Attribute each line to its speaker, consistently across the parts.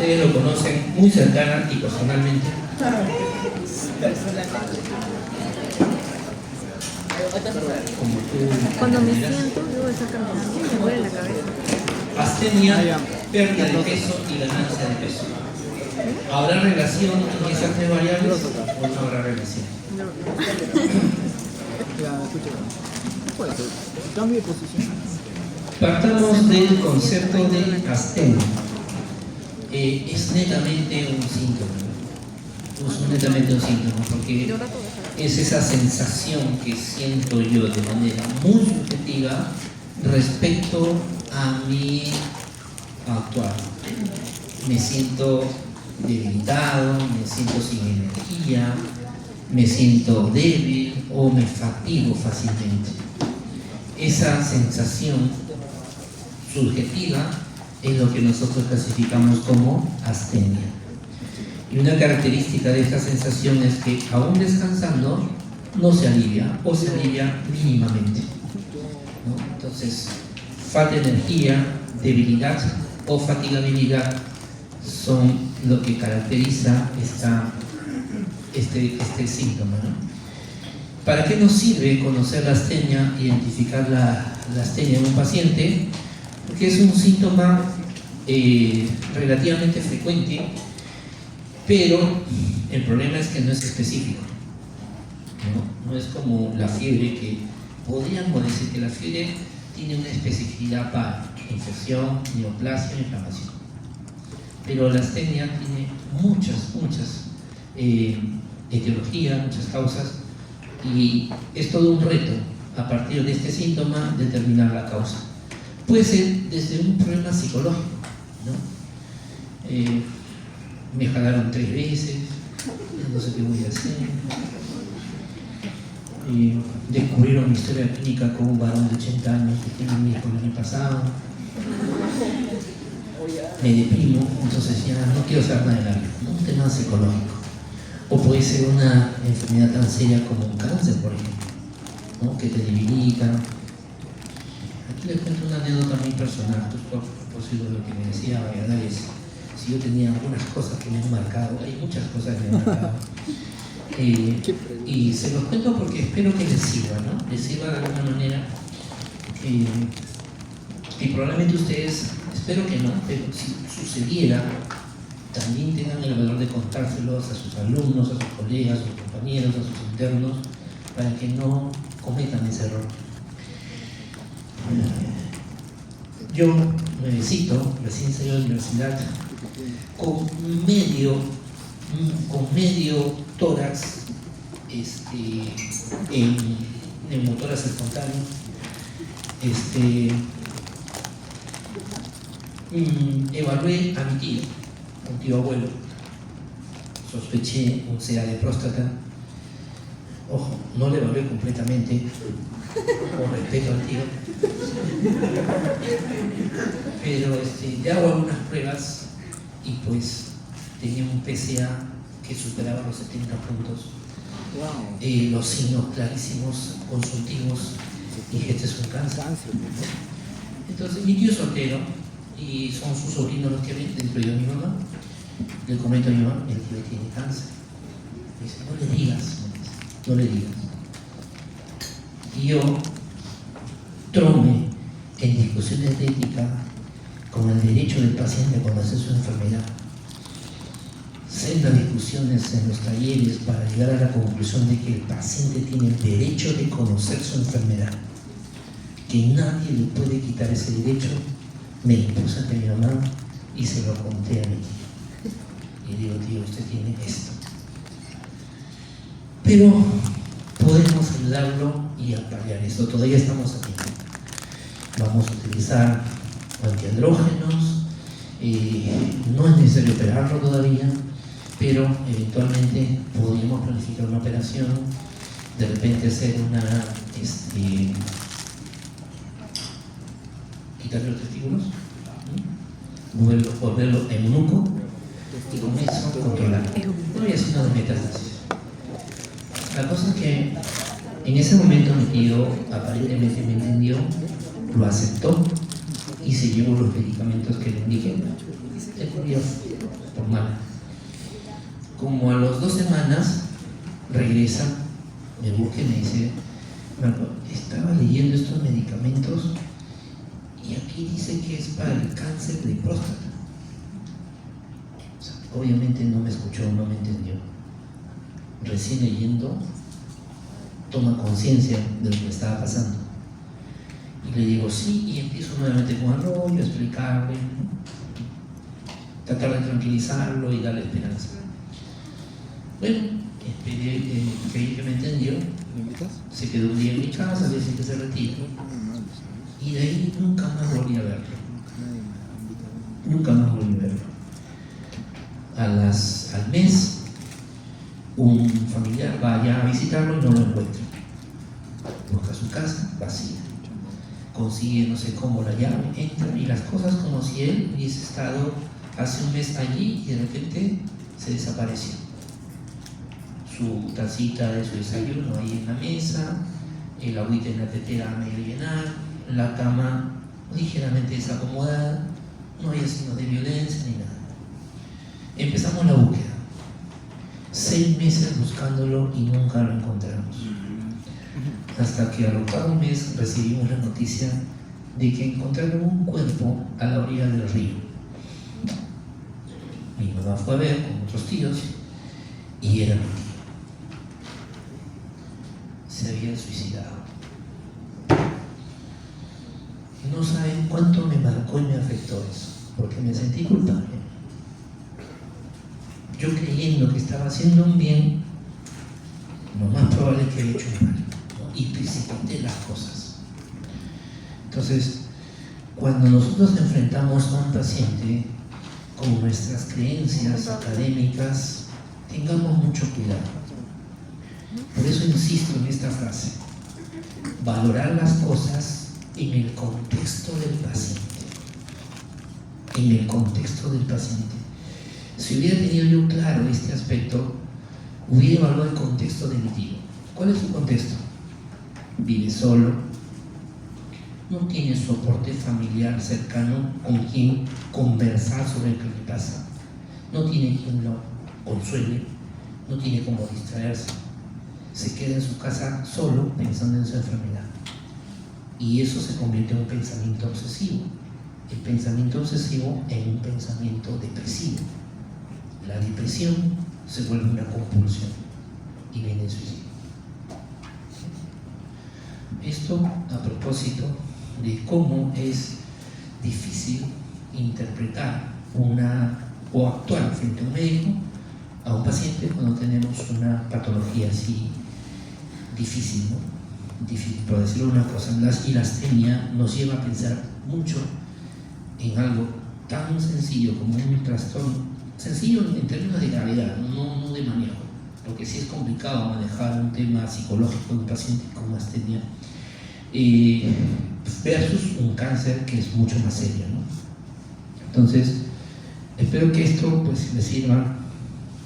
Speaker 1: Ustedes lo conocen muy cercana y personalmente. Como tú.
Speaker 2: Cuando me siento, debo de estar caminando y me duele la cabeza.
Speaker 1: Astenia, pérdida de peso y ganancia de peso. ¿Habrá relación en esas tres variables o no habrá relación?
Speaker 3: Cambio de posición.
Speaker 1: Partamos del concepto de astenia. Es netamente un síntoma. Es netamente un síntoma porque es esa sensación que siento yo de manera muy subjetiva respecto a mi actual. Me siento debilitado, me siento sin energía, me siento débil o me fatigo fácilmente. Esa sensación subjetiva es lo que nosotros clasificamos como astenia. Y una característica de esta sensación es que aún descansando no se alivia o se alivia mínimamente, ¿no? Entonces, falta de energía, debilidad o fatigabilidad son lo que caracteriza este síntoma, ¿no? ¿Para qué nos sirve conocer la astenia, identificar la astenia en un paciente? Porque es un síntoma relativamente frecuente, pero el problema es que no es específico, ¿no? No es como la fiebre, que podríamos decir que la fiebre tiene una especificidad para infección, neoplasia, inflamación. Pero la astenia tiene muchas etiologías, muchas causas, y es todo un reto a partir de este síntoma determinar la causa. Puede ser desde un problema psicológico, ¿no? Me jalaron 3 veces, no sé qué voy a hacer. Descubrieron mi historia clínica con un varón de 80 años que tiene un hijo el año pasado. Me deprimo, entonces ya no quiero saber nada de la vida, ¿no? Un tema psicológico. O puede ser una enfermedad tan seria como un cáncer, por ejemplo, ¿no? Que te debilita. Aquí les cuento una anécdota muy personal, a propósito de lo que me decía Valladares. Si yo tenía algunas cosas que me han marcado, hay muchas cosas que me han marcado. Y se los cuento porque espero que les sirva, ¿no? Les sirva de alguna manera. Y probablemente ustedes, espero que no, pero si sucediera, también tengan el valor de contárselos a sus alumnos, a sus colegas, a sus compañeros, a sus internos, para que no cometan ese error. Yo, nuevecito, recién salí de la universidad, con medio tórax en neumotórax espontáneo, evalué a mi tío, un tío abuelo. Sospeché un CA de próstata. Ojo, no le evalué completamente, con respeto al tío, pero le hago algunas pruebas y pues tenía un PSA que superaba los 70 puntos. Wow. Los signos clarísimos, consultivos, dije, este es un cáncer. Entonces mi tío es soltero y son sus sobrinos los que ven, dentro de mi mamá. Le comento a mi mamá, el tío tiene cáncer. Me dice, no le digas, no le digas. Y yo trome en discusiones de ética con el derecho del paciente a conocer su enfermedad. Sendas discusiones en los talleres para llegar a la conclusión de que el paciente tiene el derecho de conocer su enfermedad, que nadie le puede quitar ese derecho. Me impuse ante mi mamá y se lo conté a mi tío. Y digo, tío, usted tiene esto, pero podemos ayudarlo y paliar esto. Todavía estamos aquí. Vamos a utilizar antiandrógenos. No es necesario operarlo todavía, pero eventualmente podríamos planificar una operación, de repente hacer una quitarle los testículos, volverlo eunuco y con eso controlar. No voy haciendo de metástasis. La cosa es que en ese momento mi tío aparentemente me entendió, lo aceptó y se llevó los medicamentos que le indiqué. el día por mal. Como a las 2 semanas regresa, me busca y me dice: Marco, estaba leyendo estos medicamentos y aquí dice que es para el cáncer de próstata. O sea, obviamente no me escuchó, no me entendió. Recién leyendo, toma conciencia de lo que estaba pasando. Y le digo sí, y empiezo nuevamente con el rollo, a explicarle, ¿no? Tratar de tranquilizarlo y darle esperanza. Bueno, esperé, creí que me entendió. Se quedó un día en mi casa, dice que se retira. Y de ahí nunca más volví a verlo. Nunca más volví a verlo. Al mes, un familiar va allá a visitarlo y no lo encuentra. Busca su casa vacía. Consigue no sé cómo la llave, entra y las cosas como si él hubiese estado hace un mes allí y de repente se desapareció. Su tacita de su desayuno ahí en la mesa, el agüita en la tetera a medio llenar, la cama ligeramente desacomodada, no había signos de violencia ni nada. Empezamos la búsqueda. 6 meses buscándolo y nunca lo encontramos. Hasta que al octavo mes recibimos la noticia de que encontraron un cuerpo a la orilla del río. Mi mamá fue a ver con otros tíos y era mi tío. Se había suicidado. No saben cuánto me marcó y me afectó eso, porque me sentí culpable. Yo creyendo que estaba haciendo un bien, lo más probable es que había hecho un mal, ¿no? Y precipité las cosas. Entonces, cuando nosotros enfrentamos a un paciente con nuestras creencias académicas, tengamos mucho cuidado. Por eso insisto en esta frase: valorar las cosas en el contexto del paciente. En el contexto del paciente. Si hubiera tenido yo claro este aspecto, hubiera evaluado el contexto de mi tío. ¿Cuál es su contexto? Vive solo, no tiene soporte familiar cercano con quien conversar sobre lo que le pasa, no tiene quien lo consuele, no tiene cómo distraerse, se queda en su casa solo pensando en su enfermedad. Y eso se convierte en un pensamiento obsesivo. El pensamiento obsesivo en un pensamiento depresivo. La depresión se vuelve una compulsión y viene el suicidio. Esto a propósito de cómo es difícil interpretar o actuar frente a un médico, a un paciente, cuando tenemos una patología así difícil, ¿no? Difícil, por decirlo una cosa. Y la astenia nos lleva a pensar mucho en algo tan sencillo como un trastorno, sencillo en términos de gravedad, no de manejo, porque sí es complicado manejar un tema psicológico de un paciente con astenia, versus un cáncer que es mucho más serio, ¿no? Entonces, espero que esto pues les sirva,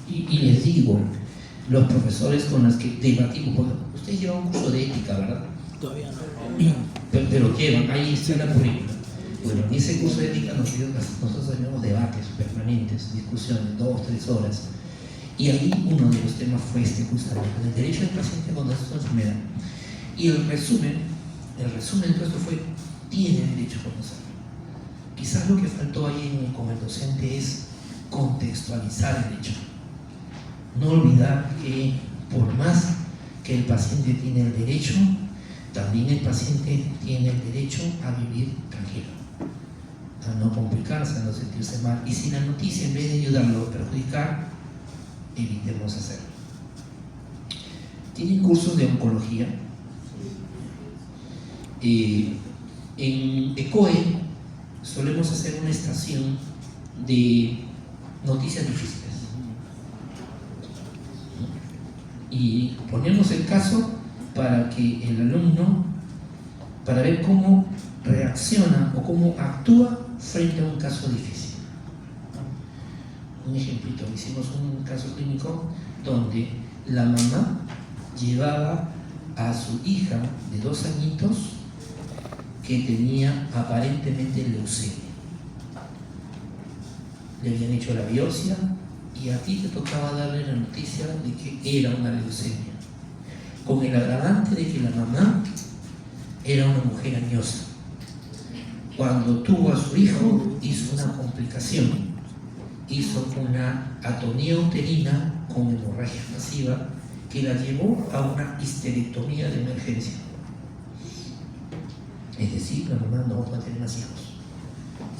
Speaker 1: y les digo, los profesores con los que debatimos, porque ustedes llevan un curso de ética, ¿verdad?
Speaker 3: Todavía no.
Speaker 1: Pero llevan, ahí está la currícula. Bueno, en ese curso de ética nosotros tenemos debates permanentes, discusiones, 2, 3 horas. Y ahí uno de los temas fue justamente, el derecho del paciente cuando es una enfermedad. Y el resumen de todo esto fue: tiene derecho a conocerlo. Quizás lo que faltó ahí con el docente es contextualizar el hecho. No olvidar que por más que el paciente tiene el derecho, también el paciente tiene el derecho a vivir tranquilo, a no complicarse, a no sentirse mal. Y si la noticia, en vez de ayudarlo a perjudicar, evitemos hacerlo. ¿Tienen cursos de oncología? En ECOE solemos hacer una estación de noticias difíciles. Y ponemos el caso para que el alumno, para ver cómo reacciona o cómo actúa frente a un caso difícil. Un ejemplito: hicimos un caso clínico donde la mamá llevaba a su hija de 2 añitos que tenía aparentemente leucemia. le habían hecho la biopsia y a ti te tocaba darle la noticia de que era una leucemia, con el agravante de que la mamá era una mujer añosa. Cuando tuvo a su hijo, hizo una complicación, hizo una atonía uterina con hemorragia masiva que la llevó a una histerectomía de emergencia. Es decir, la mamá no va a tener más hijos,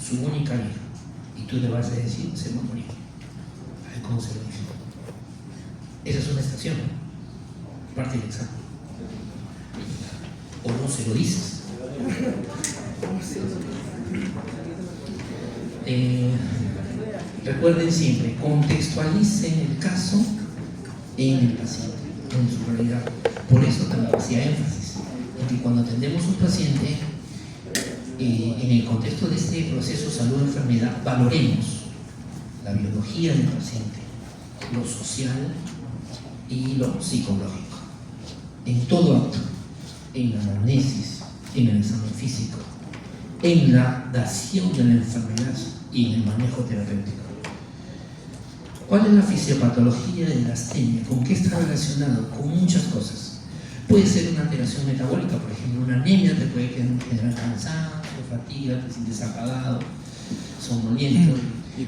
Speaker 1: su única hija, y tú le vas a decir, se va a morir. A ver cómo se lo dice. Esa es una estación, ¿no? Parte del examen. O no se lo dices. Recuerden siempre, contextualicen el caso en el paciente, en su realidad. Por eso también hacía énfasis en que cuando atendemos a un paciente, en el contexto de este proceso salud-enfermedad, valoremos la biología del paciente, lo social y lo psicológico. En todo acto, en la anamnesis, en el examen físico, en la dación de la enfermedad y en el manejo terapéutico. ¿Cuál es la fisiopatología de la astenia? ¿Con qué está relacionado? Con muchas cosas. Puede ser una alteración metabólica, por ejemplo, una anemia te puede generar cansancio, fatiga, te sientes apagado, somnoliento.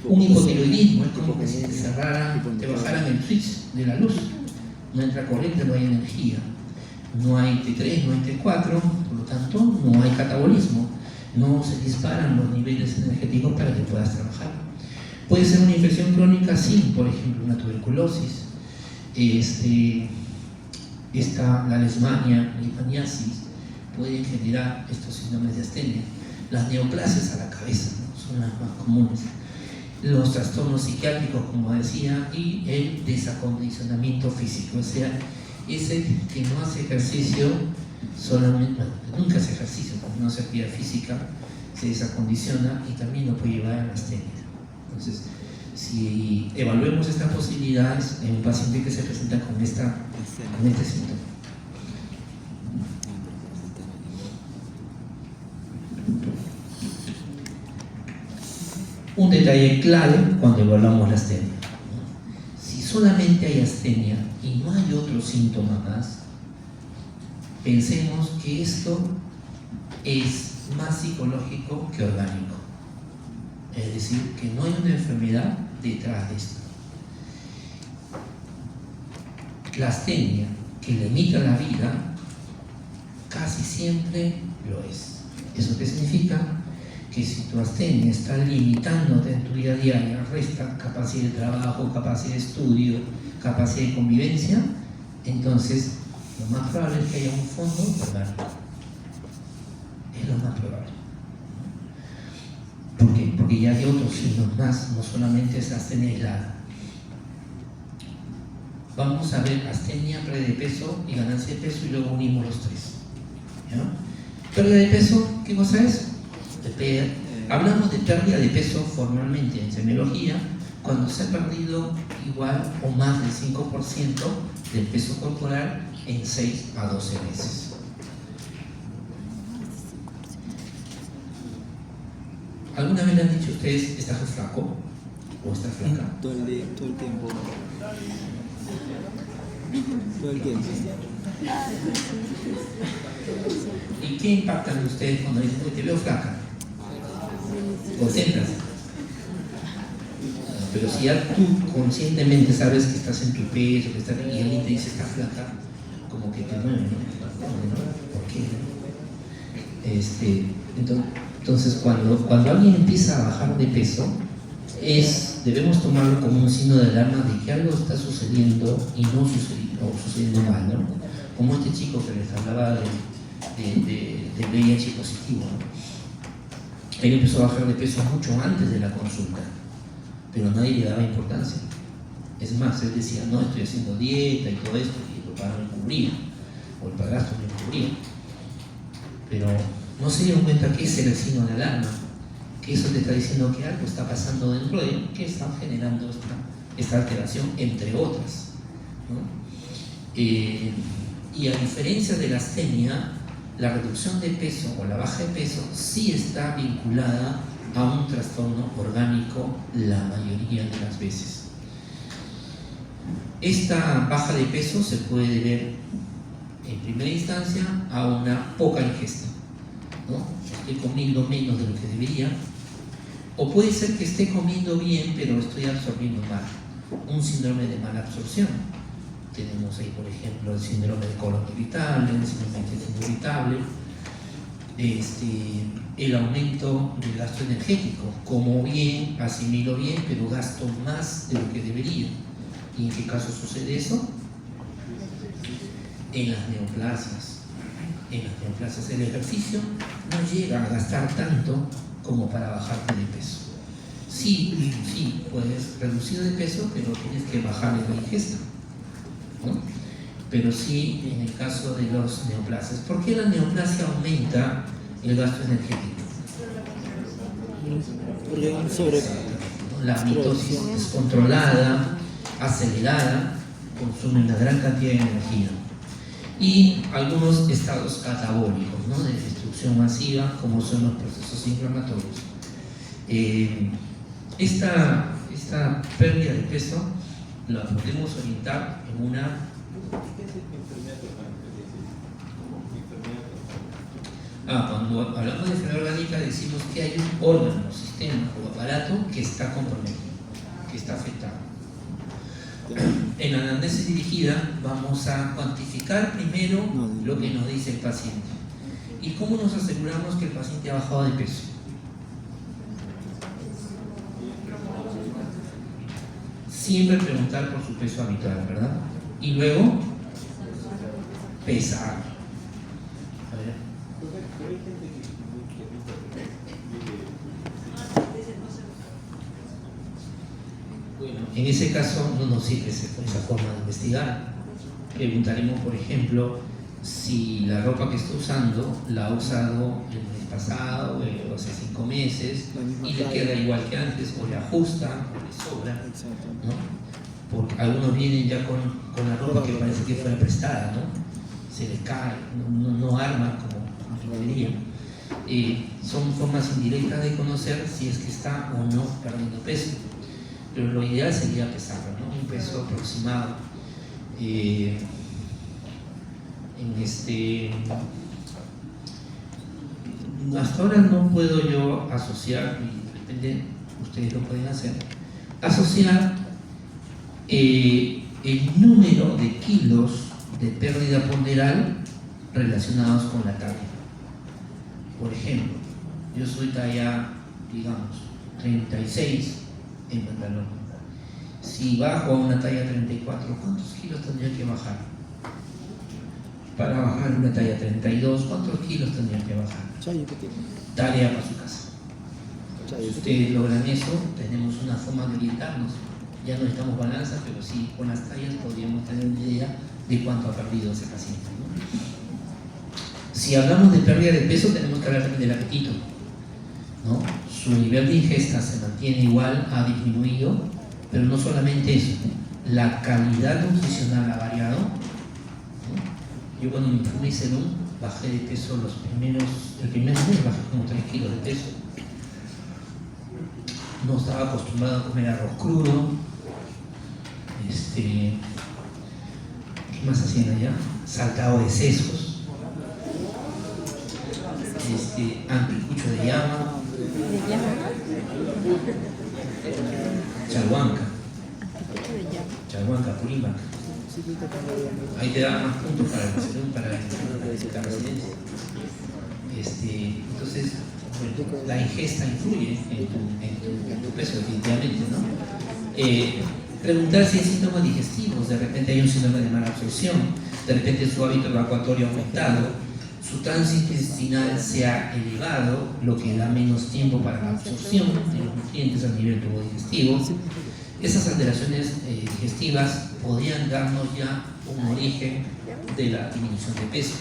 Speaker 1: Un hipotiroidismo es como que si te cerraran, te bajaran el switch de la luz. No entra corriente, no hay energía. No hay T3, no hay T4, por lo tanto no hay catabolismo. No se disparan los niveles energéticos para que puedas trabajar. Puede ser una infección crónica, sí, por ejemplo, una tuberculosis, la leishmaniasis pueden generar estos síndromes de astenia. Las neoplasias a la cabeza, ¿no? Son las más comunes. Los trastornos psiquiátricos, como decía, y el desacondicionamiento físico, o sea, ese que no hace ejercicio solamente, bueno, nunca hace ejercicio, porque no hace actividad física, se desacondiciona y también lo puede llevar a la astenia. Entonces, si evaluemos estas posibilidades en un paciente que se presenta con este síntoma. Un detalle clave cuando evaluamos la astenia. Si solamente hay astenia y no hay otro síntoma más, pensemos que esto es más psicológico que orgánico. Es decir, que no hay una enfermedad detrás de esto. La astenia que limita la vida casi siempre lo es. ¿Eso qué significa? Que si tu astenia está limitándote en tu vida diaria, resta capacidad de trabajo, capacidad de estudio, capacidad de convivencia, entonces lo más probable es que haya un fondo orgánico. Es lo más probable. ¿Por qué? Porque ya hay otros signos más, no solamente es astenia aislada. Vamos a ver astenia, pérdida de peso y ganancia de peso y luego unimos los tres. ¿Ya? Pérdida de peso, ¿qué cosa es? Hablamos de pérdida de peso formalmente en semiología cuando se ha perdido igual o más del 5% del peso corporal en 6 a 12 meses. ¿Alguna vez le han dicho a ustedes, estás flaco o estás flaca?
Speaker 3: Todo el tiempo. Todo el tiempo.
Speaker 1: ¿Y qué impactan ustedes cuando dicen, te veo flaca? Concéntrate. Pero si ya tú conscientemente sabes que estás en tu peso, que estás, y alguien te dice estás flaca, como que te mueve, ¿no? ¿Por qué? Entonces cuando alguien empieza a bajar de peso, debemos tomarlo como un signo de alarma de que algo está sucediendo y no sucediendo mal, ¿no? Como este chico que les hablaba de VIH positivo, ¿no? Él empezó a bajar de peso mucho antes de la consulta, pero nadie le daba importancia. Es más, él decía, no, estoy haciendo dieta y todo esto, y el padre me cubría, o el padrastro me cubría. Pero no se dieron cuenta que ese era el signo de alarma, que eso te está diciendo que algo está pasando dentro de él, que está generando esta alteración, entre otras, ¿no? Y a diferencia de la astenia, la reducción de peso o la baja de peso sí está vinculada a un trastorno orgánico la mayoría de las veces. Esta baja de peso se puede deber en primera instancia a una poca ingesta, ¿no? Estoy comiendo menos de lo que debería, o puede ser que esté comiendo bien pero estoy absorbiendo mal, un síndrome de mala absorción. Tenemos ahí, por ejemplo, el síndrome de colon irritable, el síndrome de intestino irritable, el aumento del gasto energético, como bien, asimilo bien, pero gasto más de lo que debería. ¿Y en qué caso sucede eso? En las neoplasias. En las neoplasias el ejercicio no llega a gastar tanto como para bajarte de peso. Sí, puedes reducir de peso, pero tienes que bajarle la ingesta, ¿no? Pero sí en el caso de los neoplasias. ¿Por qué la neoplasia aumenta el gasto energético? La mitosis descontrolada, acelerada, consume una gran cantidad de energía. Y algunos estados catabólicos, ¿no? De destrucción masiva, como son los procesos inflamatorios. Esta pérdida de peso la podemos orientar en una... Cuando hablamos de enfermedad orgánica decimos que hay un órgano, sistema o aparato que está comprometido, que está afectado. En la anamnesis dirigida vamos a cuantificar primero lo que nos dice el paciente y cómo nos aseguramos que el paciente ha bajado de peso. Siempre preguntar por su peso habitual, ¿verdad? Y luego pesar. A ver. Bueno, en ese caso no nos sirve esa forma de investigar. Preguntaremos, por ejemplo, si la ropa que está usando la ha usado el mes pasado o hace 5 meses y le queda igual que antes, o le ajusta o le sobra, ¿no? Porque algunos vienen ya con la ropa que parece que fuera prestada, ¿no? Se le cae, no arma como debería. Son formas indirectas de conocer si es que está o no perdiendo peso, pero lo ideal sería pesarlo, ¿no? Un peso aproximado. Hasta ahora no puedo yo asociar, y de repente ustedes lo pueden hacer, asociar el número de kilos de pérdida ponderal relacionados con la talla. Por ejemplo, yo soy talla, digamos, 36 en pantalón. Si bajo a una talla 34, ¿cuántos kilos tendría que bajar? Para bajar una talla 32, ¿cuántos kilos tendría que bajar? Tarea para su casa. Si ustedes logran eso, tenemos una forma de orientarnos. Ya no necesitamos balanza, pero sí con las tallas podríamos tener una idea de cuánto ha perdido ese paciente, ¿no? Si hablamos de pérdida de peso, tenemos que hablar también del apetito, ¿no? Su nivel de ingesta se mantiene igual, ha disminuido, pero no solamente eso, la calidad nutricional ha variado, ¿no? Yo cuando me fumé Serum bajé de peso el primer mes bajé como 3 kilos de peso. No estaba acostumbrado a comer arroz crudo. ¿Qué más hacían allá? Saltado de sesos. Anticucho de llama.
Speaker 2: ¿De llama?
Speaker 1: Chalhuanca. Chalhuanca, Purímac. Ahí te da más puntos para la residencia. Entonces, bueno, la ingesta influye en tu peso, definitivamente, ¿no? Preguntar si hay síntomas digestivos, de repente hay un síndrome de mala absorción, de repente su hábito evacuatorio ha aumentado, su tránsito intestinal se ha elevado, lo que da menos tiempo para la absorción de los nutrientes a nivel tubo digestivo. Esas alteraciones digestivas podrían darnos ya un origen de la disminución de peso.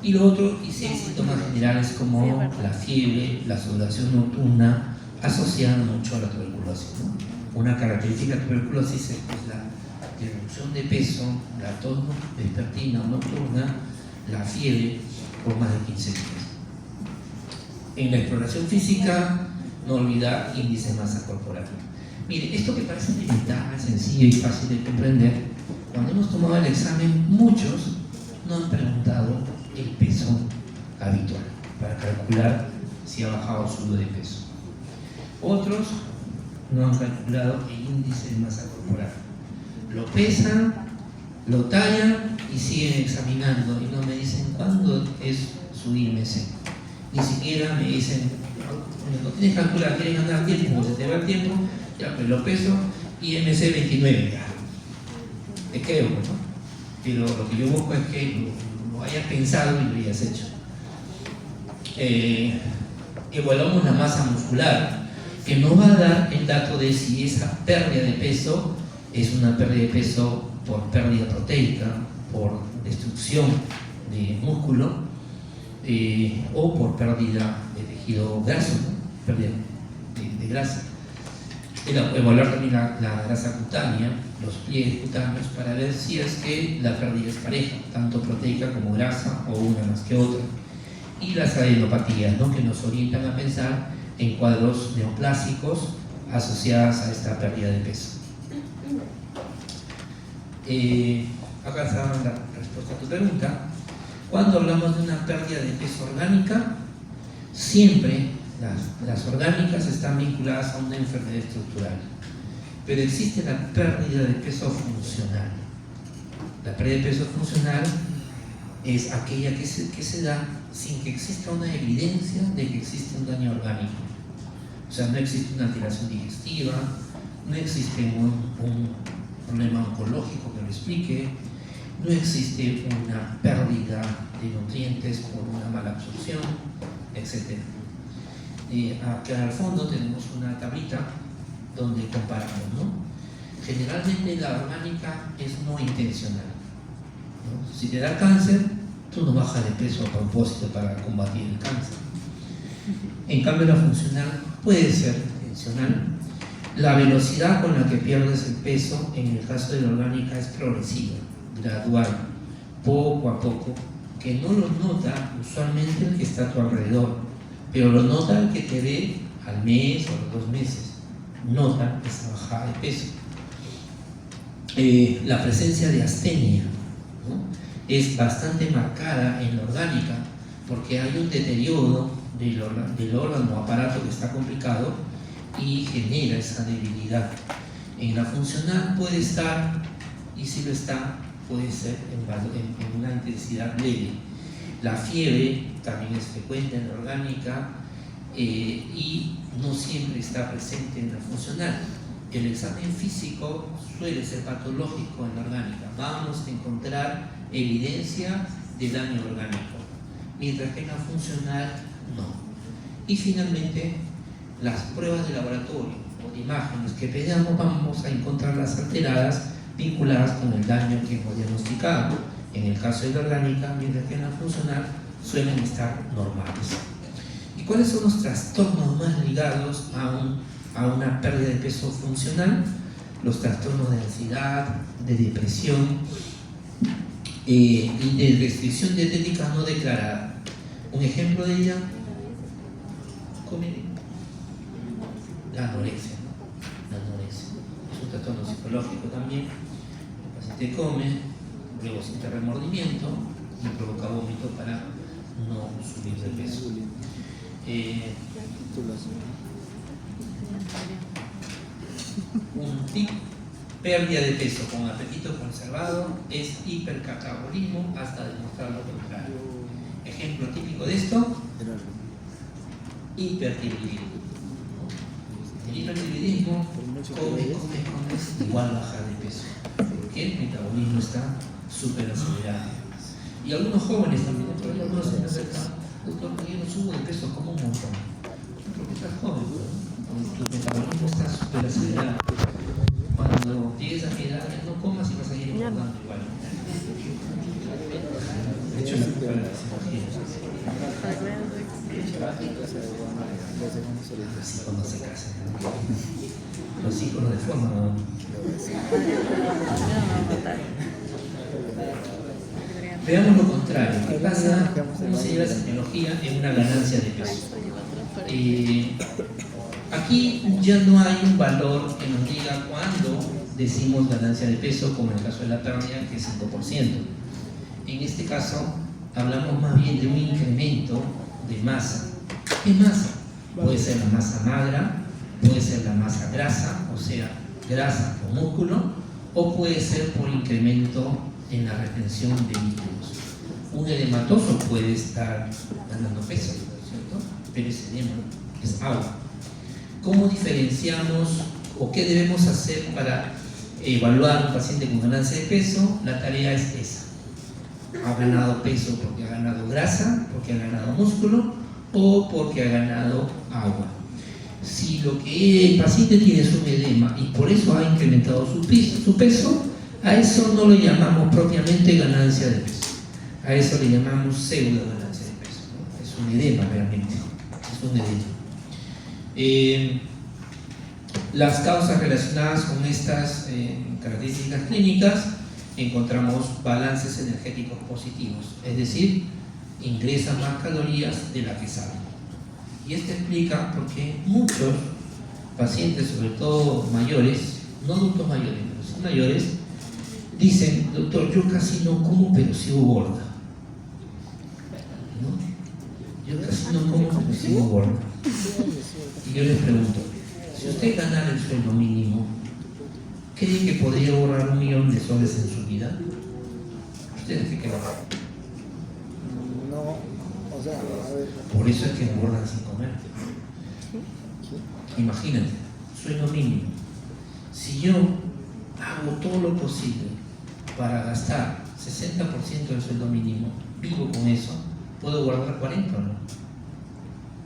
Speaker 1: Y lo otro, y si hay síntomas generales como la fiebre, la sudoración nocturna, asociada mucho a la tuberculosis, ¿no? Una característica de tuberculosis es la reducción de peso, la tos vespertina o nocturna, la fiebre por más de 15 días. En la exploración física no olvidar índice de masa corporal. Mire, esto que parece elemental, sencillo y fácil de comprender, cuando hemos tomado el examen, muchos no han preguntado el peso habitual para calcular si ha bajado o subido de peso. Otros no han calculado el índice de masa corporal. Lo pesan, lo tallan y siguen examinando y no me dicen cuándo es su IMC. Ni siquiera me dicen, no tienes que calcular, quieres ganar tiempo, como se te va el tiempo, ya pues lo peso, IMC 29, ya. Te creo, ¿no? Pero lo que yo busco es que lo hayas pensado y lo hayas hecho. Evaluamos la masa muscular, que nos va a dar el dato de si esa pérdida de peso es una pérdida de peso por pérdida proteica, por destrucción de músculo o por pérdida de tejido graso, ¿no? Pérdida de grasa. Evaluar también la grasa cutánea, los pliegues cutáneos, para ver si es que la pérdida es pareja, tanto proteica como grasa o una más que otra. Y las adenopatías, ¿no? Que nos orientan a pensar en cuadros neoplásicos asociadas a esta pérdida de peso. Acá está la respuesta a tu pregunta. Cuando hablamos de una pérdida de peso orgánica, siempre las orgánicas están vinculadas a una enfermedad estructural, pero existe la pérdida de peso funcional. La pérdida de peso funcional es aquella que se da sin que exista una evidencia de que existe un daño orgánico. O sea, no existe una alteración digestiva, no existe un problema oncológico que lo explique, no existe una pérdida de nutrientes por una mala absorción, etc. Acá al fondo tenemos una tablita donde comparamos, ¿no? Generalmente la orgánica es no intencional, ¿no? Si te da cáncer, tú no bajas de peso a propósito para combatir el cáncer. En cambio, la funcional puede ser intencional. La velocidad con la que pierdes el peso en el caso de la orgánica es progresiva, gradual, poco a poco, que no lo nota usualmente el que está a tu alrededor, pero lo nota el que te ve al mes o a los 2 meses. Nota esa bajada de peso. La presencia de astenia, ¿no? Es bastante marcada en la orgánica porque hay un deterioro del órgano o aparato que está complicado y genera esa debilidad. En la funcional puede estar, y si lo está, puede ser en una intensidad leve. La fiebre también es frecuente en la orgánica y no siempre está presente en la funcional. El examen físico suele ser patológico en la orgánica. Vamos a encontrar evidencia de daño orgánico, mientras que en la funcional no. Y finalmente, las pruebas de laboratorio o de imágenes que pedamos, vamos a encontrarlas alteradas, vinculadas con el daño que hemos diagnosticado en el caso de la orgánica, mientras que en la funcional suelen estar normales. ¿Y cuáles son los trastornos más ligados a una pérdida de peso funcional? Los trastornos de ansiedad, de depresión y de restricción dietética no declarada. Un ejemplo de ella, la anorexia, ¿no? La anorexia es un trastorno psicológico también. El paciente come, luego siente remordimiento y provoca vómito para no subir de peso. Un tip: pérdida de peso con apetito conservado es hipercatabolismo hasta demostrar lo contrario. Ejemplo típico de esto: hipertiroidismo. El hipertiroidismo, come, igual bajar de peso, porque el metabolismo está súper acelerado. Y algunos jóvenes también, pero algunos se me acercan: doctor, yo no subo de peso, como un montón. Porque estás joven, ¿no? Tu metabolismo está súper acelerado. Cuando llegues a mi edad, no comas y vas a ir engordando igual. De hecho, la culpa de la cirugía. Así cuando se casan, ¿no? Los hijos lo deforman, ¿no? Veamos lo contrario. ¿Qué pasa? ¿Cómo se lleva esa tecnología en una ganancia de peso? aquí ya no hay un valor que nos diga cuándo decimos ganancia de peso, como en el caso de la pérdida, que es 5%. En este caso, hablamos más bien de un incremento de masa. ¿Qué masa? Puede ser la masa magra, puede ser la masa grasa, o sea, grasa o músculo, o puede ser por incremento en la retención de líquidos. Un edematoso puede estar ganando peso, ¿cierto? Pero ese edema es agua. ¿Cómo diferenciamos o qué debemos hacer para evaluar a un paciente con ganancia de peso? La tarea es esa. ¿Ha ganado peso porque ha ganado grasa, porque ha ganado músculo o porque ha ganado agua? Si lo que el paciente tiene es un edema y por eso ha incrementado su peso, a eso no lo llamamos propiamente ganancia de peso. A eso le llamamos pseudo ganancia de peso, ¿no? Es un edema realmente, es un edema. Las causas relacionadas con estas características clínicas, encontramos balances energéticos positivos, es decir, ingresan más calorías de las que salen. Y esto explica por qué muchos pacientes, sobre todo mayores, no adultos mayores, pero sí mayores, dicen: doctor, yo casi no como, pero sigo gorda. ¿No? Yo casi no como, pero sigo gorda. Y yo les pregunto, si usted ganara el sueldo mínimo, ¿cree que podría ahorrar 1 millón de soles en su vida? ¿Ustedes qué creen?
Speaker 3: No, o sea, a ver.
Speaker 1: Por eso es que engordan sin comer. Imagínate, sueldo mínimo. Si yo hago todo lo posible para gastar 60% del sueldo mínimo, vivo con eso, puedo guardar 40 o no.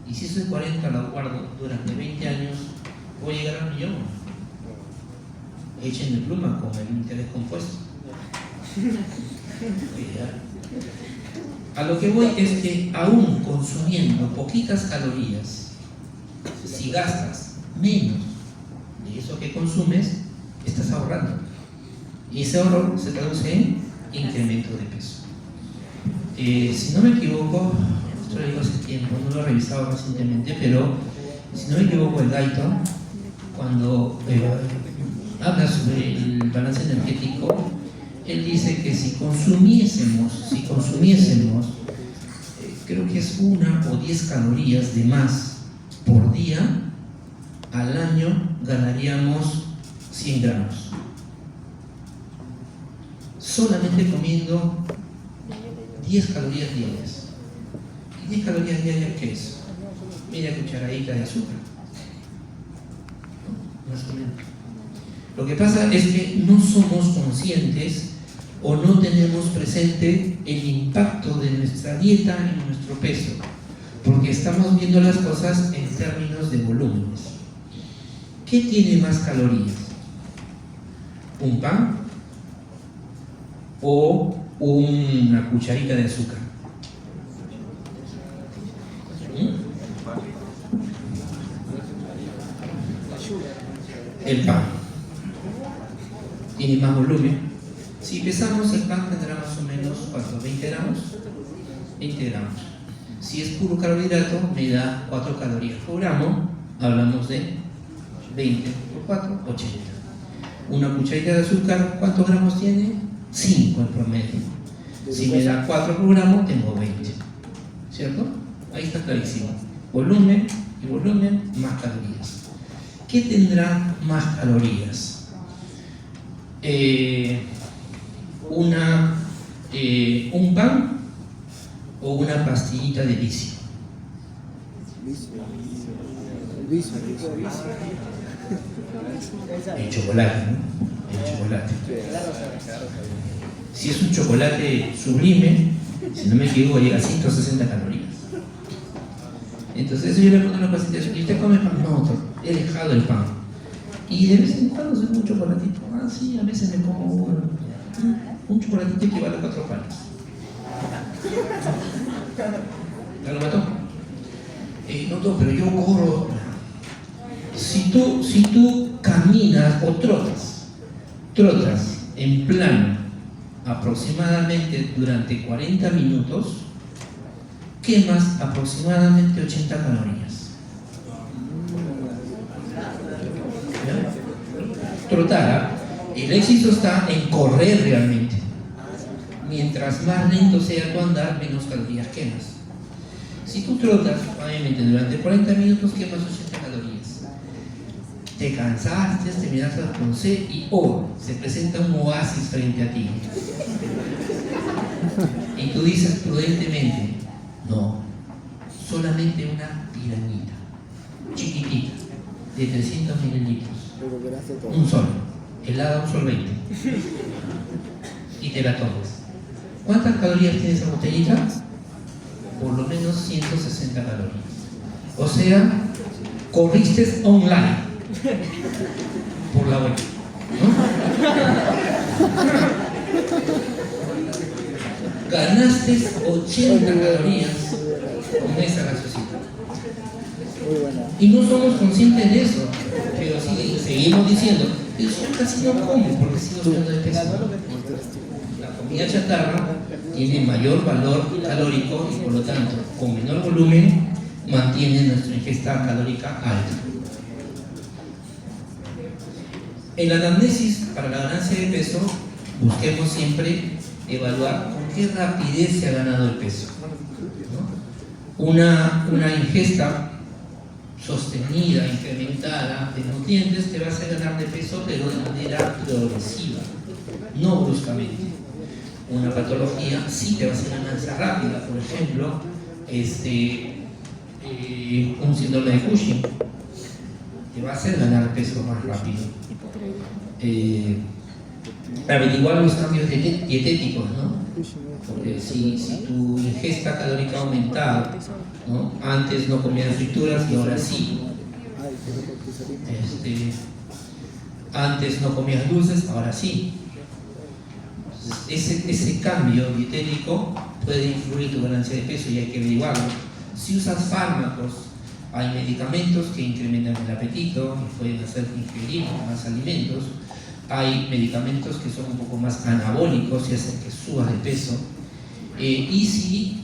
Speaker 1: Y si esos 40 los guardo durante 20 años, voy a llegar a 1 millón. Echen de pluma con el interés compuesto. A lo que voy es que aún consumiendo poquitas calorías, si gastas menos de eso que consumes, estás ahorrando. Y ese ahorro se traduce en incremento de peso. Si no me equivoco, esto lo digo hace tiempo, no lo he revisado recientemente, pero si no me equivoco, el Guyton, cuando habla sobre el balance energético, él dice que si consumiésemos, creo que es 1 o 10 calorías de más por día, al año ganaríamos 100 gramos. Solamente comiendo 10 calorías diarias. ¿Y 10 calorías diarias qué es? Media cucharadita de azúcar. ¿No? Más o menos. Lo que pasa es que no somos conscientes o no tenemos presente el impacto de nuestra dieta en nuestro peso, porque estamos viendo las cosas en términos de volúmenes. ¿Qué tiene más calorías? ¿Un pan o una cucharita de azúcar? El pan tiene más volumen. Si pesamos, el pan tendrá más o menos, ¿cuánto? ¿20 gramos? 20 gramos. Si es puro carbohidrato, me da 4 calorías por gramo. Hablamos de 20 por 4, 80. Una cucharita de azúcar, ¿cuántos gramos tiene? 5 en promedio. Si me da 4 por gramo, tengo 20. ¿Cierto? Ahí está clarísimo. Volumen y volumen más calorías. ¿Qué tendrá más calorías? Un pan o una pastillita de vicio. El chocolate, ¿no? El chocolate. Si es un chocolate sublime, si no me equivoco, llega a 160 calorías. Entonces yo le pregunto a los pacientes: ¿y usted come pan? No, doctor, he dejado el pan. Y de vez en cuando soy un chocolatito. Ah, sí, a veces me como un chocolatito que vale 4 panes. ¿Ya lo mató? No, pero yo corro. Si tú caminas o trotas en plano aproximadamente durante 40 minutos, quemas aproximadamente 80 calorías. trotara, el éxito está en correr realmente. Mientras más lento sea tu andar, menos calorías quemas. Si tú trotas, obviamente durante 40 minutos quemas 80 calorías. Te cansaste, terminaste con sed y se presenta un oasis frente a ti. Y tú dices prudentemente, no, solamente una piramita, chiquitita, de 300 mililitros. Un solo, helada un solo 20. Y te la tomas. ¿Cuántas calorías tiene esa botellita? Por lo menos 160 calorías. O sea, corriste online por la web, ¿no? Ganaste 80 calorías con esa gaseosita. Y no somos conscientes de eso, pero sí, seguimos diciendo, yo casi no como porque sigo subiendo de peso. La comida chatarra tiene mayor valor calórico y por lo tanto, con menor volumen, mantiene nuestra ingesta calórica alta. En la anamnesis para la ganancia de peso, busquemos siempre evaluar con qué rapidez se ha ganado el peso, ¿no? Una ingesta sostenida, incrementada de nutrientes te va a hacer ganar de peso, pero de manera progresiva, no bruscamente. Una patología sí te va a hacer ganancia rápida, por ejemplo, un síndrome de Cushing te va a hacer ganar peso más rápido. Averiguar los cambios dietéticos, ¿no? Porque si tu ingesta calórica ha aumentado, ¿no? Antes no comías frituras y ahora sí. Antes no comías dulces, ahora sí. Entonces, ese cambio dietético puede influir en tu ganancia de peso y hay que averiguarlo. Si usas fármacos, hay medicamentos que incrementan el apetito y pueden hacer ingerir más alimentos. Hay medicamentos que son un poco más anabólicos y hacen que subas de peso. Y si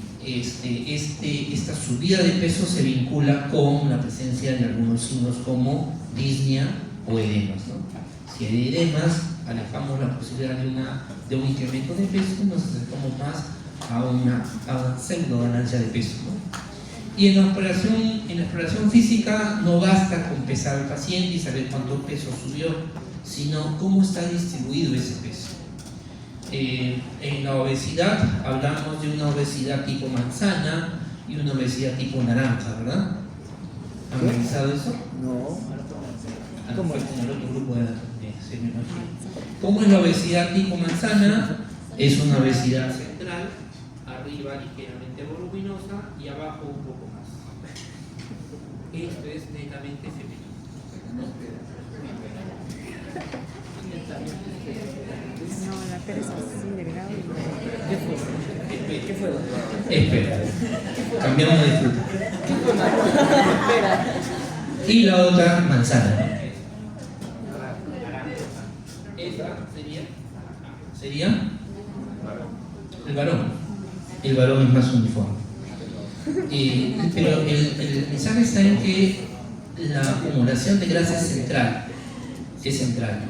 Speaker 1: esta subida de peso se vincula con la presencia de algunos signos como disnea o edemas, ¿no? Si hay edemas, alejamos la posibilidad de un incremento de peso y nos acercamos más a una pseudo ganancia de peso, ¿no? Y en la exploración física no basta con pesar al paciente y saber cuánto peso subió, sino cómo está distribuido ese peso. En la obesidad hablamos de una obesidad tipo manzana y una obesidad tipo naranja, ¿verdad? ¿Han revisado eso?
Speaker 3: No.
Speaker 1: ¿Cómo es? En el otro grupo de semiología. ¿Cómo es la obesidad tipo manzana? Es una obesidad central, arriba ligeramente voluminosa y abajo un poco más. Esto es netamente femenino.
Speaker 2: No, la pereza sin delgado.
Speaker 1: ¿Qué fue? Espera. Cambiamos de fruta. Y la otra manzana. Esta sería el varón. El varón es más uniforme. Pero el mensaje está en que la acumulación de grasa es central.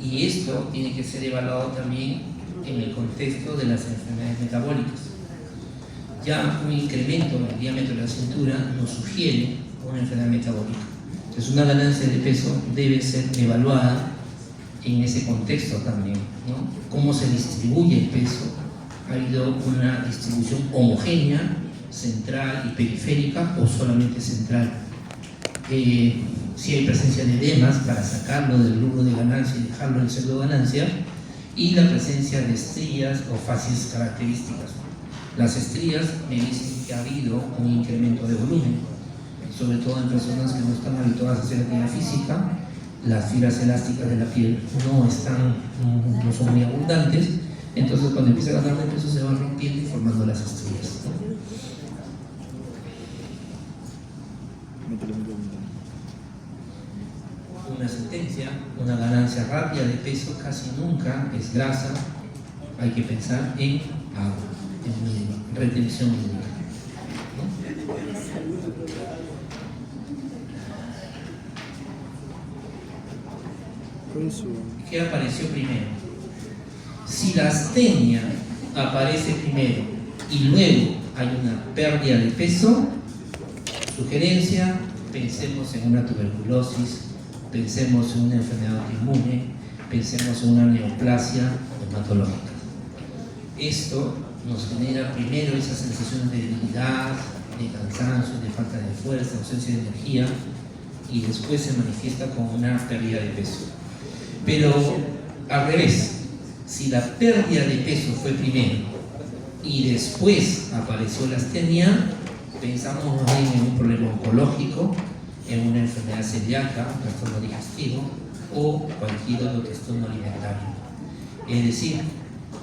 Speaker 1: Y esto tiene que ser evaluado también en el contexto de las enfermedades metabólicas. Ya un incremento en el diámetro de la cintura nos sugiere una enfermedad metabólica. Entonces una ganancia de peso debe ser evaluada en ese contexto también, ¿no? Cómo se distribuye el peso. ¿Ha habido una distribución homogénea, central y periférica o solamente central? Si hay presencia de edemas para sacarlo del rubro de ganancia y dejarlo en pseudo ganancia, y la presencia de estrías o fases características. Las estrías me dicen que ha habido un incremento de volumen, sobre todo en personas que no están habituadas a hacer actividad física. Las fibras elásticas de la piel no son muy abundantes, entonces cuando empieza a ganar de peso se van rompiendo y formando las estrías. Una sentencia, una ganancia rápida de peso casi nunca es grasa. Hay que pensar en agua, en retención hídrica, ¿no? ¿Qué apareció primero? Si la astenia aparece primero y luego hay una pérdida de peso, sugerencia, pensemos en una tuberculosis, pensemos en una enfermedad autoinmune, pensemos en una neoplasia hematológica. Esto nos genera primero esas sensaciones de debilidad, de cansancio, de falta de fuerza, ausencia de energía, y después se manifiesta con una pérdida de peso. Pero al revés, si la pérdida de peso fue primero y después apareció la astenia, pensamos más bien en un problema oncológico, en una enfermedad celíaca, un trastorno digestivo o cualquier otro trastorno alimentario. Es decir,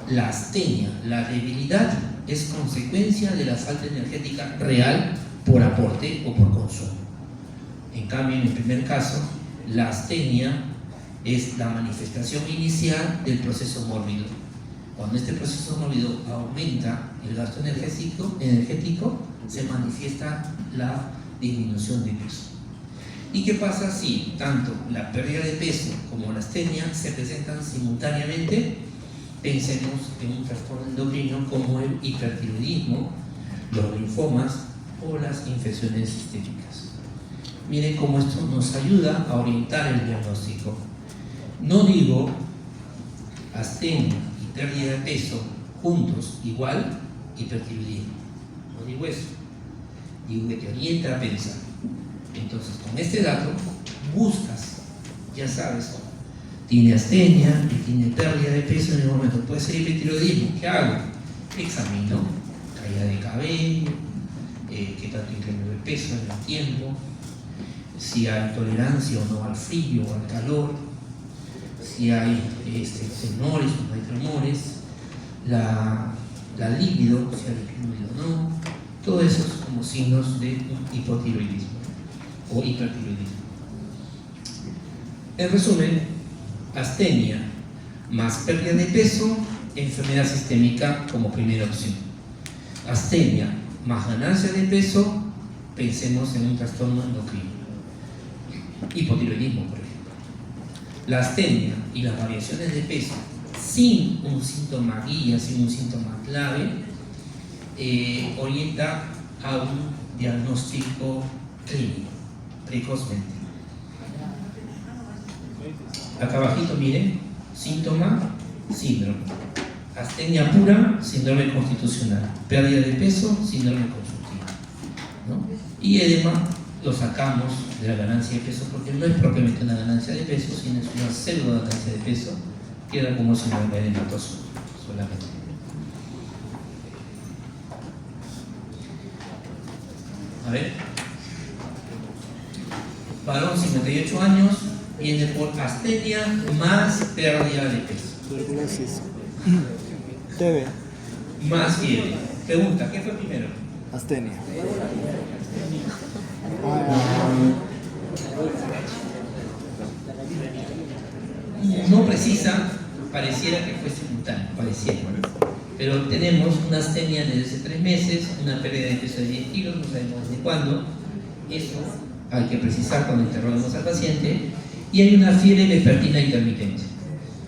Speaker 1: la astenia, la debilidad, es consecuencia de la falta energética real por aporte o por consumo. En cambio, en el primer caso, la astenia es la manifestación inicial del proceso mórbido. Cuando este proceso mórbido aumenta el gasto energético, se manifiesta la disminución de peso. ¿Y qué pasa si tanto la pérdida de peso como la astenia se presentan simultáneamente? Pensemos en un trastorno endocrino como el hipertiroidismo, los linfomas o las infecciones sistémicas. Miren cómo esto nos ayuda a orientar el diagnóstico. No digo astenia y pérdida de peso juntos igual hipertiroidismo. No digo eso. Digo que te orienta a pensar. Entonces, con este dato buscas, ya sabes, tiene astenia y tiene pérdida de peso en el momento. Puede ser hipertiroidismo. ¿Qué hago? Examino caída de cabello, qué tanto incremento de peso en el tiempo, si hay tolerancia o no al frío o al calor, si hay tremores o no hay tremores, la libido, si hay libido o no. Todo eso es como signos de hipotiroidismo o hipertiroidismo. En resumen, astenia más pérdida de peso, enfermedad sistémica como primera opción. Astenia más ganancia de peso, pensemos en un trastorno endocrino. Hipotiroidismo, por ejemplo. La astenia y las variaciones de peso sin un síntoma guía, sin un síntoma clave, orienta a un diagnóstico clínico precozmente. Acá abajito, miren, síntoma, síndrome. Astenia pura, síndrome constitucional. Pérdida de peso, síndrome consultivo, ¿no? Y edema lo sacamos de la ganancia de peso porque no es propiamente una ganancia de peso, sino es una pseudo ganancia de peso, queda como síndrome edematoso solamente. A ver, varón 58 años, viene por astenia más pérdida de peso.
Speaker 3: Tuberculosis. TB.
Speaker 1: Más fiebre. Pregunta, ¿qué fue primero?
Speaker 3: Astenia.
Speaker 1: No precisa, pareciera que fue simultáneo, pareciera. Pero tenemos una astenia desde hace 3 meses, una pérdida de peso de 10 kilos, no sabemos desde cuándo. Eso hay que precisar cuando interrogamos al paciente. Y hay una fiebre vespertina intermitente.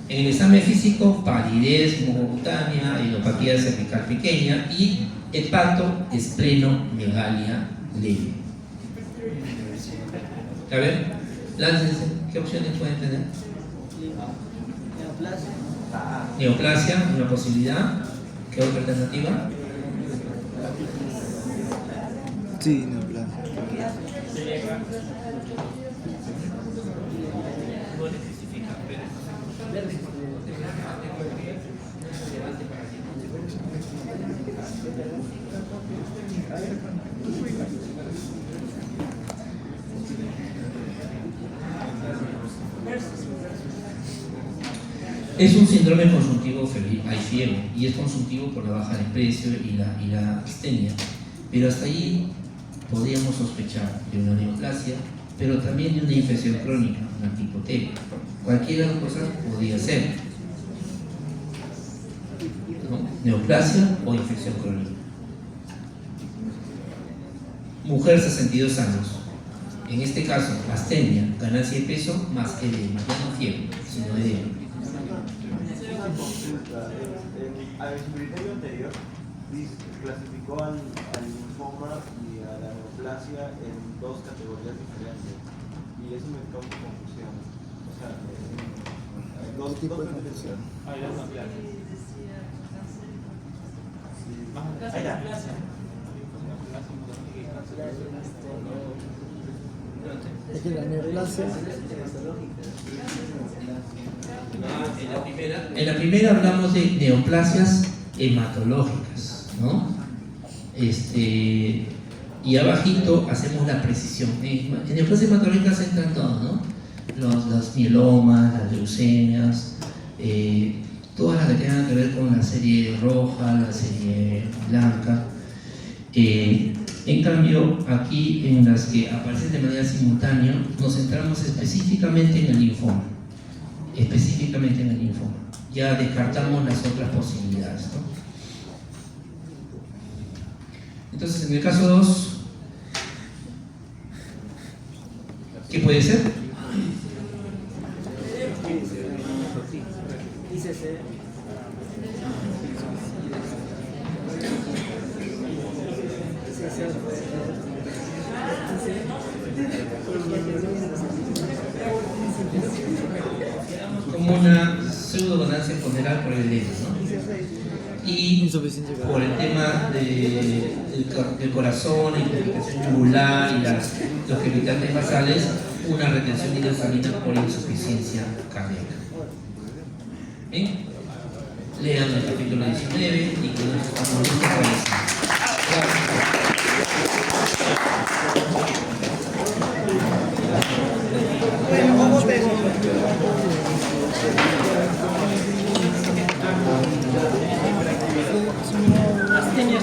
Speaker 1: En el examen físico, palidez mucocutánea, idiopatía cervical pequeña y hepatoesplenomegalia leve. A ver, láncense, ¿qué opciones pueden tener? Neoplasia, una posibilidad. ¿Qué otra alternativa?
Speaker 3: Sí, neoplasia.
Speaker 1: Es un síndrome consultivo febril, hay fiebre y es consultivo por la baja de precio y la astenia, pero hasta ahí podríamos sospechar de una neoplasia, pero también de una infección crónica, una tipo T. Cualquiera de las cosas podría ser, ¿no? Neoplasia o infección crónica. Mujer, 62 años, En este caso, astenia, ganancia de peso, más edema, ya no fiebre, sino edema.
Speaker 4: Una consulta. En su criterio anterior, clasificó al linfoma y a la neoplasia en dos categorías diferentes. Y eso me causa confusión. O sea, dos tipos de confusión. Ahí ya.
Speaker 3: Es que la neoplasia.
Speaker 1: En la primera hablamos de neoplasias hematológicas, ¿no? Y abajito hacemos la precisión. En neoplasias hematológicas entran todo, ¿no? Los mielomas, las leucemias, todas las que tengan que ver con la serie roja, la serie blanca. En cambio, aquí en las que aparecen de manera simultánea, nos centramos específicamente en el linfoma. Específicamente en el linfoma. Ya descartamos las otras posibilidades, ¿no? Entonces, en el caso 2, ¿qué puede ser? Como una pseudo ganancia ponderal por el edema, ¿no? Y por el tema del corazón, la irritación yugular y los irritantes basales, una retención de hidrosalina por insuficiencia cardíaca. ¿Bien? Lean el capítulo 19 y con eso estamos listos para iniciar.
Speaker 2: Astenia.